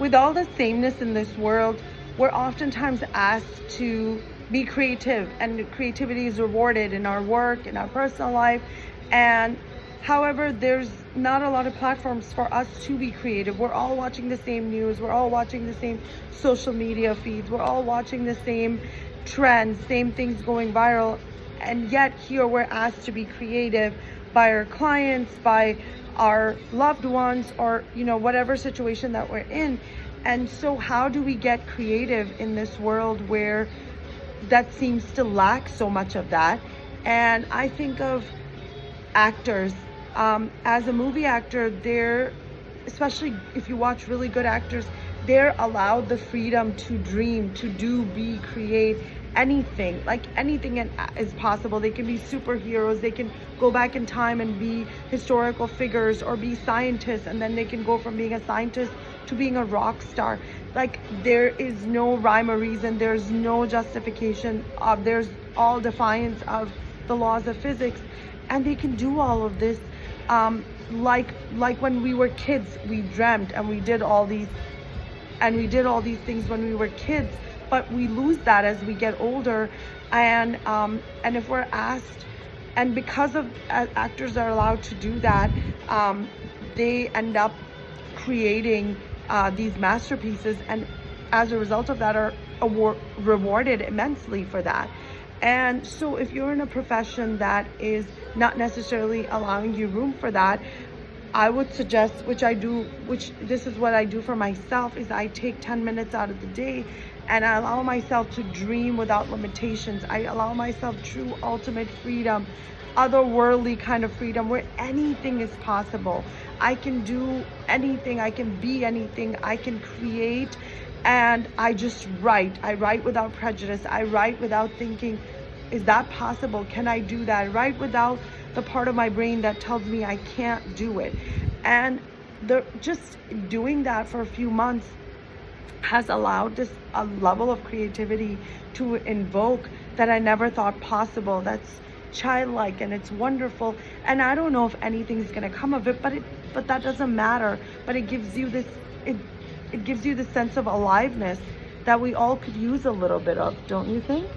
with all the sameness in this world, we're oftentimes asked to be creative, and creativity is rewarded in our work, in our personal life. And however, there's not a lot of platforms for us to be creative. We're all watching the same news, we're all watching the same social media feeds, we're all watching the same trends, same things going viral. And yet here we're asked to be creative by our clients, by our loved ones, or whatever situation that we're in. And so how do we get creative in this world where that seems to lack so much of that? And I think of actors. As a movie actor, they're, especially if you watch really good actors, they're allowed the freedom to dream, to do, be, create anything. Like anything is possible. They can be superheroes, they can go back in time and be historical figures, or be scientists, and then they can go from being a scientist to being a rock star. Like there is no rhyme or reason, there's no justification of, there's all defiance of the laws of physics, and they can do all of this. Like when we were kids, we dreamt and we did all these things when we were kids, but we lose that as we get older. And if we're asked, and because of actors are allowed to do that, they end up creating these masterpieces, and as a result of that are rewarded immensely for that. And so if you're in a profession that is not necessarily allowing you room for that, I would suggest, which this is what I do for myself, is I take 10 minutes out of the day and I allow myself to dream without limitations. I allow myself true ultimate freedom, otherworldly kind of freedom, where anything is possible. I can do anything, I can be anything, I can create. And I just write. I write without prejudice. I write without thinking, is that possible? Can I do that? I write without the part of my brain that tells me I can't do it. And just doing that for a few months has allowed a level of creativity to invoke that I never thought possible. That's childlike and it's wonderful. And I don't know if anything's gonna come of it, but that doesn't matter. But it gives you this sense of aliveness that we all could use a little bit of, don't you think?